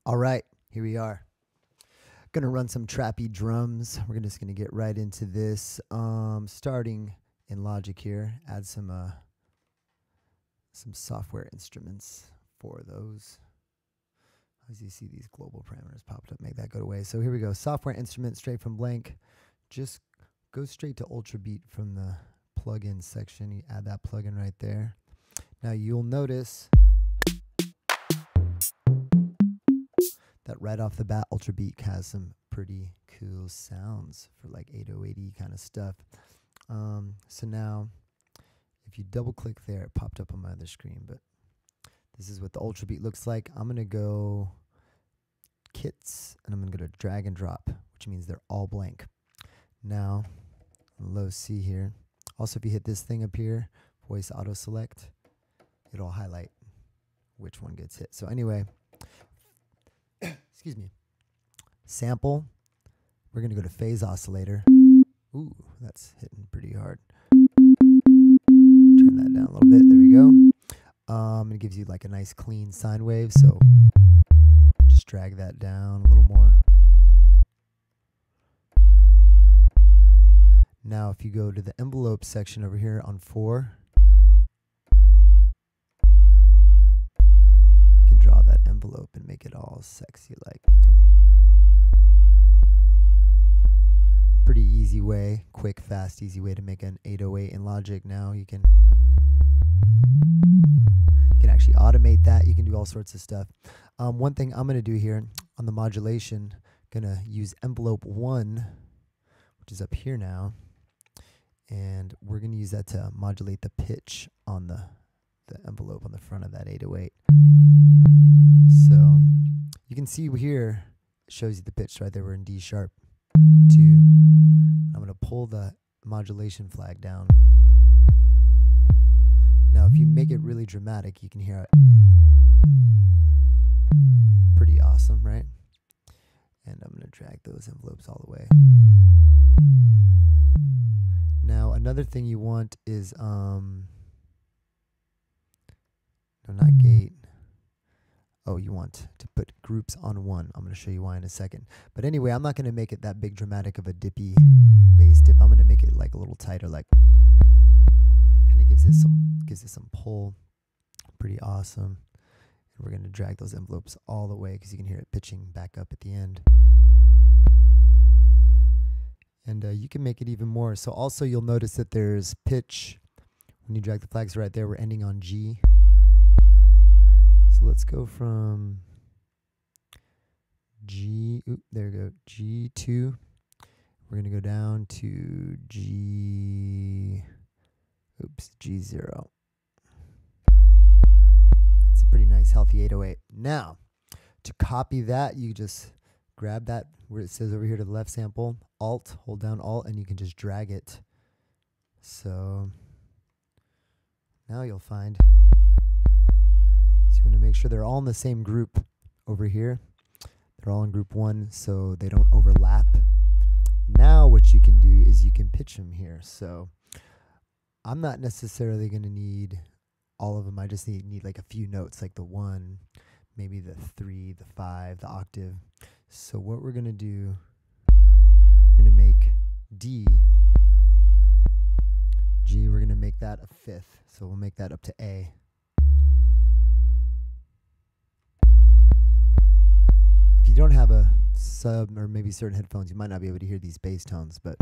All right, here we are. Gonna run some trappy drums. We're just gonna get right into this. Starting in Logic here, add some software instruments for those. As you see, these global parameters popped up, make that go away. So here we go. Software instrument straight from blank. Just go straight to Ultrabeat from the plugin section. You add that plugin right there. Now you'll notice that right off the bat, Ultrabeat has some pretty cool sounds for like 808y kind of stuff. So now, if you double click there, it popped up on my other screen, but this is what the Ultrabeat looks like. I'm gonna go kits, and I'm gonna go to drag and drop, which means they're all blank. Now, low C here. Also, if you hit this thing up here, voice auto select, it'll highlight which one gets hit. So anyway, excuse me, sample, we're gonna go to phase oscillator. Ooh, that's hitting pretty hard. Turn that down a little bit, there we go. It gives you like a nice clean sine wave, so just drag that down a little more. Now if you go to the envelope section over here on 4, you can draw that envelope and make it all sexy like. Pretty easy way, quick, fast, easy way to make an 808 in Logic. Now you can actually automate that. You can do all sorts of stuff. One thing I'm going to do here on the modulation, going to use envelope 1, which is up here now, and we're going to use that to modulate the pitch on the envelope on the front of that 808. So you can see here, it shows you the pitch right there. We're in D sharp 2. I'm going to pull the modulation flag down. Now if you make it really dramatic, you can hear it. Pretty awesome, right? And I'm going to drag those envelopes all the way. Now another thing you want is, no, not gate. Oh, you want to put groups on 1. I'm going to show you why in a second. But anyway, I'm not going to make it that big dramatic of a dippy bass dip. I'm going to make it like a little tighter, like kind of gives it some pull. Pretty awesome. And we're going to drag those envelopes all the way because you can hear it pitching back up at the end. And you can make it even more. So also you'll notice that there's pitch. When you drag the flags right there, we're ending on G. So let's go from G, there we go, G2. We're going to go down to G0. It's a pretty nice, healthy 808. Now, to copy that, you just grab that where it says over here to the left sample, Alt, hold down Alt, and you can just drag it. So now you'll find, so you want to make sure they're all in the same group over here. They're all in group 1 so they don't overlap. Now what you can do is you can pitch them here. So I'm not necessarily going to need all of them. I just need like a few notes, like the 1, maybe the 3, the 5, the octave. So what we're going to do, we're going to make D, G, we're going to make that a 5th. So we'll make that up to A. If you don't have a sub or maybe certain headphones, you might not be able to hear these bass tones, but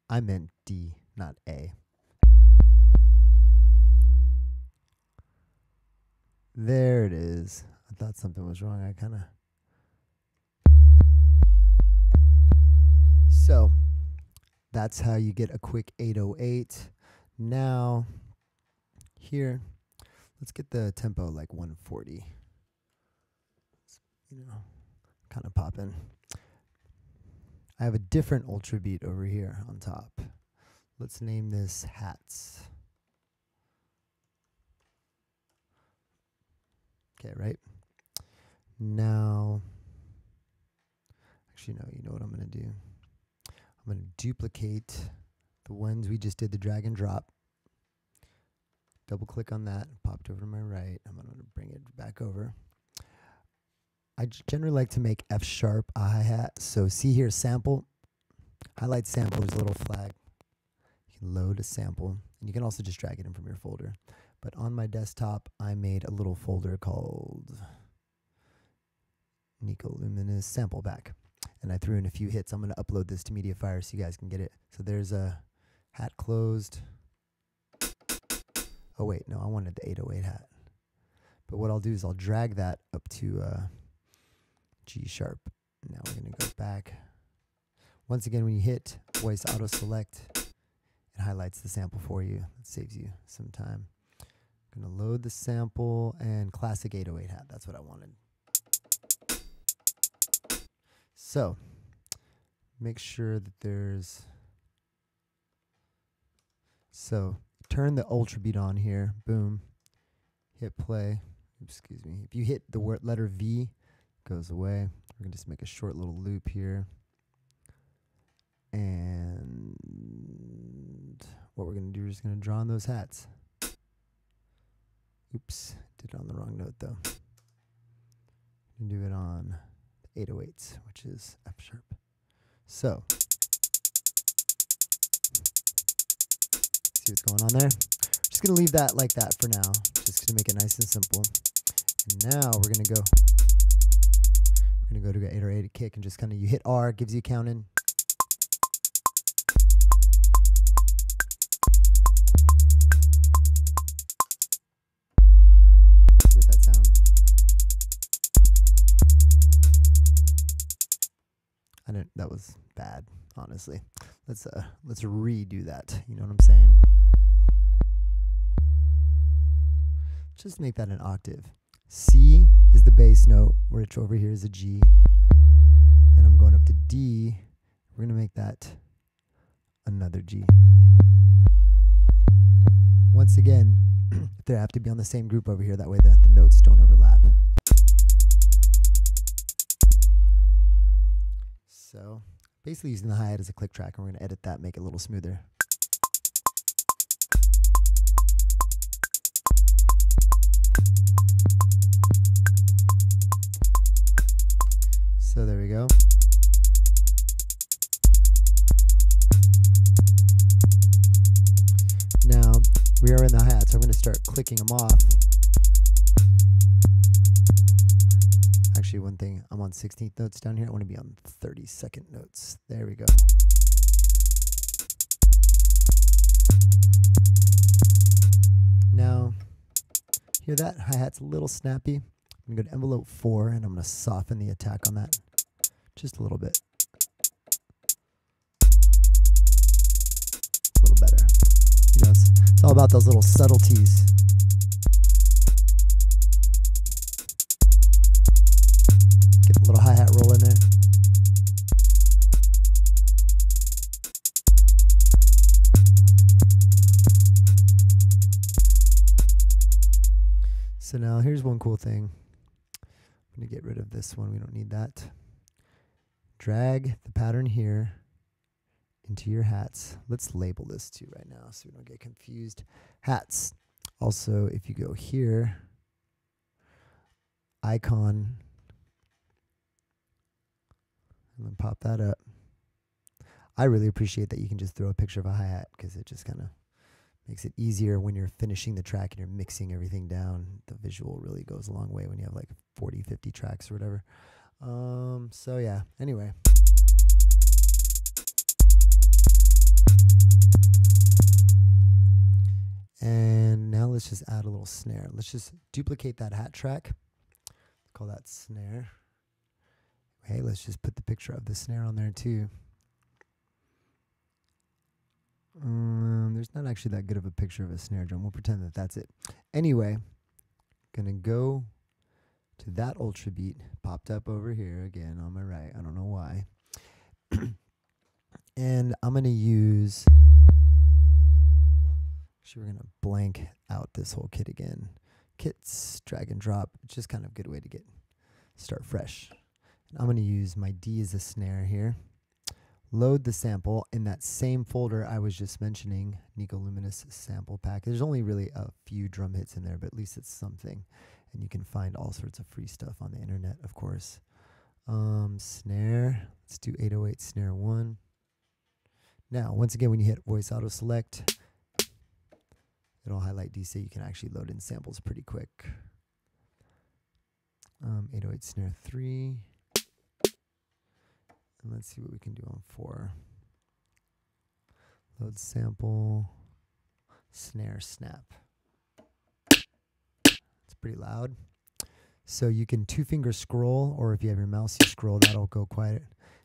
I meant D, not A. There it is. I thought something was wrong. So that's how you get a quick 808. Now here, let's get the tempo like 140. You know, kind of popping. I have a different Ultrabeat over here on top. Let's name this Hats. Okay, right? Now, actually, no, you know what I'm going to do? I'm going to duplicate the ones we just did the drag and drop. double click on that, popped over to my right. I'm going to bring it back over. I generally like to make F sharp a hi-hat. So see here, sample, highlight sample, there's a little flag. You can load a sample, and you can also just drag it in from your folder. But on my desktop, I made a little folder called NICO LUMINOUS sample back. And I threw in a few hits. I'm going to upload this to Mediafire so you guys can get it. So there's a hat closed. Oh wait, no, I wanted the 808 hat. But what I'll do is I'll drag that up to G sharp. Now we're going to go back. Once again, when you hit voice auto select, it highlights the sample for you. It saves you some time. I'm going to load the sample and classic 808 hat. That's what I wanted. So make sure that there's, so turn the Ultrabeat on here, boom, hit play. Excuse me. If you hit the word letter V, it goes away. We're going to just make a short little loop here. And what we're going to do is just going to draw on those hats. Oops, did it on the wrong note though. We can do it on 808s, which is F sharp. So, see what's going on there? Just going to leave that like that for now, just to make it nice and simple. And now we're going to go to 808 kick and just kind of, you hit R, gives you a count in. With that sound. That was bad, honestly. Let's redo that. You know what I'm saying? Just make that an octave. C is the bass note, which over here is a G. And I'm going up to D. We're going to make that another G. Once again, they have to be on the same group over here. That way the notes don't overlap. So basically using the hi-hat as a click track, and we're going to edit that, make it a little smoother. So there we go. Now we are in the hi-hat, so I'm going to start clicking them off. Actually, one thing, I'm on 16th notes down here. I want to be on 32nd notes. There we go. Now, hear that? Hi-hat's a little snappy. I'm going to go to envelope 4, and I'm going to soften the attack on that just a little bit. A little better. You know, it's all about those little subtleties. Get a little hi-hat roll in there. So now here's one cool thing. I'm going to get rid of this one. We don't need that. Drag the pattern here into your hats. Let's label this too right now so we don't get confused. Hats. Also, if you go here, icon, and then pop that up. I really appreciate that you can just throw a picture of a hi-hat because it just kind of makes it easier when you're finishing the track and you're mixing everything down. The visual really goes a long way when you have like 40, 50 tracks or whatever. So yeah, anyway. And now let's just add a little snare. Let's just duplicate that hat track. Call that snare. Hey, let's just put the picture of the snare on there too. There's not actually that good of a picture of a snare drum. We'll pretend that that's it. Anyway, gonna go to that Ultrabeat. Popped up over here again on my right. I don't know why. And I'm gonna use. Actually, we're gonna blank out this whole kit again. Kits, drag and drop. It's just kind of a good way to start fresh. And I'm gonna use my D as a snare here. load the sample in that same folder I was just mentioning, NICO LUMINOUS sample pack. There's only really a few drum hits in there, but at least it's something. And you can find all sorts of free stuff on the internet, of course. Snare, let's do 808 snare 1. Now, once again, when you hit voice auto select, it'll highlight DC. You can actually load in samples pretty quick. 808 snare 3. And let's see what we can do on 4. Load sample, snare snap. It's pretty loud. So you can 2-finger scroll, or if you have your mouse, you scroll, that'll go quiet.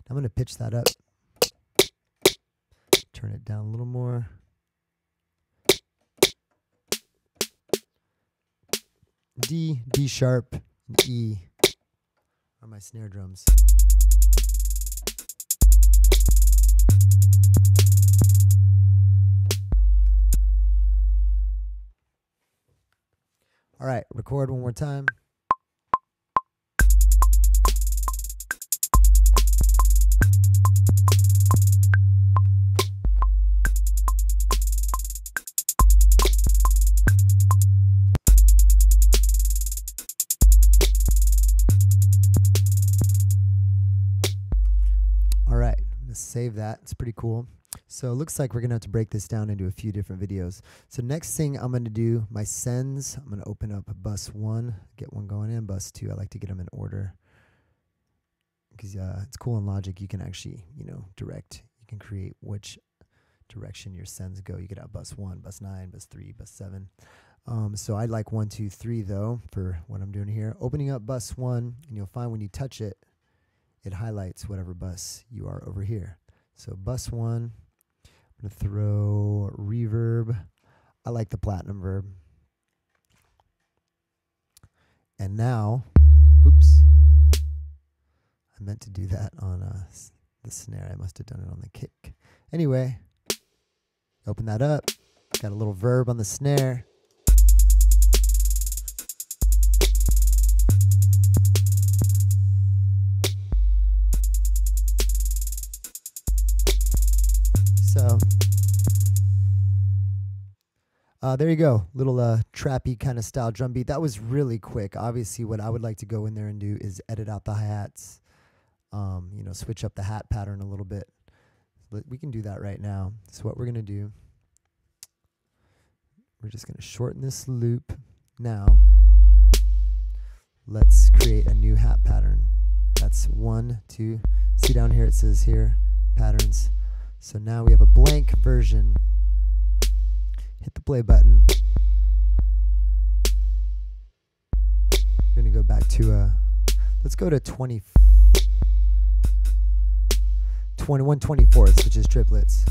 I'm going to pitch that up. Turn it down a little more. D, D sharp, and E are my snare drums. All right, record one more time. All right, I'm gonna save that. It's pretty cool. So it looks like we're going to have to break this down into a few different videos. So next thing I'm going to do, my sends, I'm going to open up bus 1, get one going in, bus 2, I like to get them in order. Because it's cool in Logic, you can actually, direct, you can create which direction your sends go. You could have bus 1, bus 9, bus 3, bus 7. So I like 1, 2, 3 though, for what I'm doing here. Opening up bus 1, and you'll find when you touch it, it highlights whatever bus you are over here. So bus 1. I'm going to throw reverb. I like the platinum verb. And now, oops, I meant to do that on the snare. I must have done it on the kick. Anyway, open that up. Got a little verb on the snare. So there you go, little trappy kind of style drum beat. That was really quick. Obviously, what I would like to go in there and do is edit out the hi-hats, switch up the hat pattern a little bit. We can do that right now. So what we're going to do, we're just going to shorten this loop. Now, let's create a new hat pattern. That's 1, 2. See down here, it says here, patterns. So now we have a blank version. Hit the play button. We're going to go back to, let's go to 1/24, which is triplets.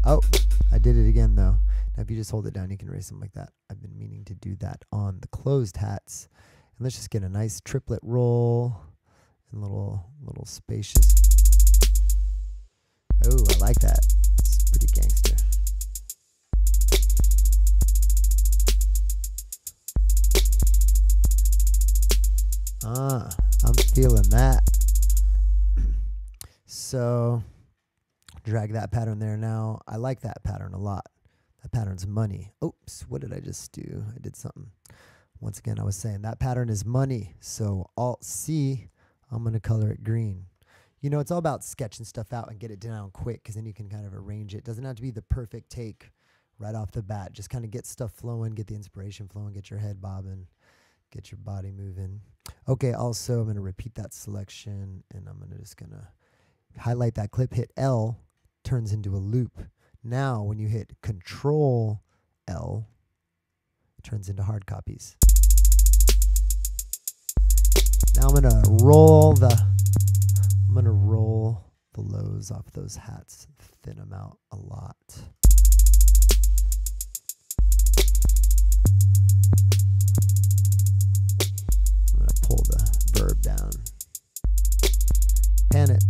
Oh, I did it again though. Now if you just hold it down, you can erase them like that. I've been meaning to do that on the closed hats. And let's just get a nice triplet roll and little spacious. Oh, I like that. It's pretty gangster. I'm feeling that. So drag that pattern there now. I like that pattern a lot. That pattern's money. Oops, what did I just do? I did something. Once again, I was saying that pattern is money. So Alt-C, I'm going to color it green. It's all about sketching stuff out and get it down quick, because then you can kind of arrange it. It doesn't have to be the perfect take right off the bat. Just kind of get stuff flowing, get the inspiration flowing, get your head bobbing, get your body moving. Okay, also I'm going to repeat that selection, and I'm just going to highlight that clip, hit L, turns into a loop. Now when you hit Control L, it turns into hard copies. Now I'm going to roll the lows off those hats, thin them out a lot. I'm going to pull the verb down. Pan it.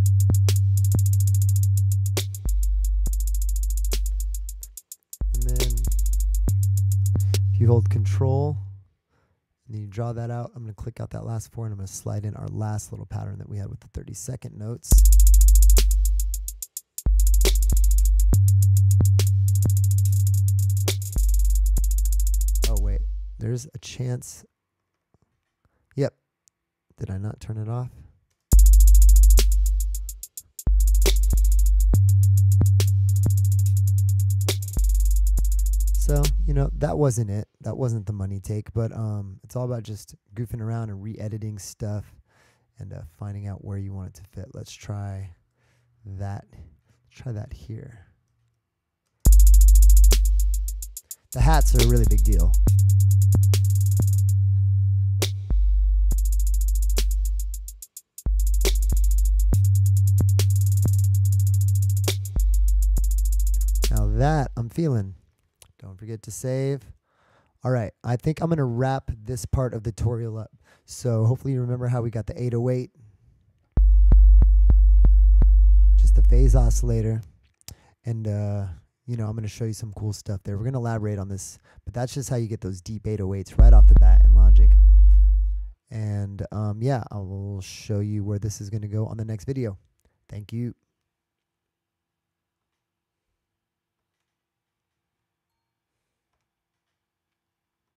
And then if you hold Control And then you draw that out. I'm going to click out that last 4, and I'm going to slide in our last little pattern that we had with the 32nd notes. Oh, wait. There's a chance. Yep. Did I not turn it off? So, you know, that wasn't it. That wasn't the money take, but it's all about just goofing around and re-editing stuff and finding out where you want it to fit. Let's try that. Try that here. The hats are a really big deal. Now that I'm feeling. Don't forget to save. All right, I think I'm going to wrap this part of the tutorial up. So hopefully you remember how we got the 808. Just the phase oscillator. And, you know, I'm going to show you some cool stuff there. We're going to elaborate on this, but that's just how you get those deep 808s right off the bat in Logic. And, yeah, I will show you where this is going to go on the next video. Thank you.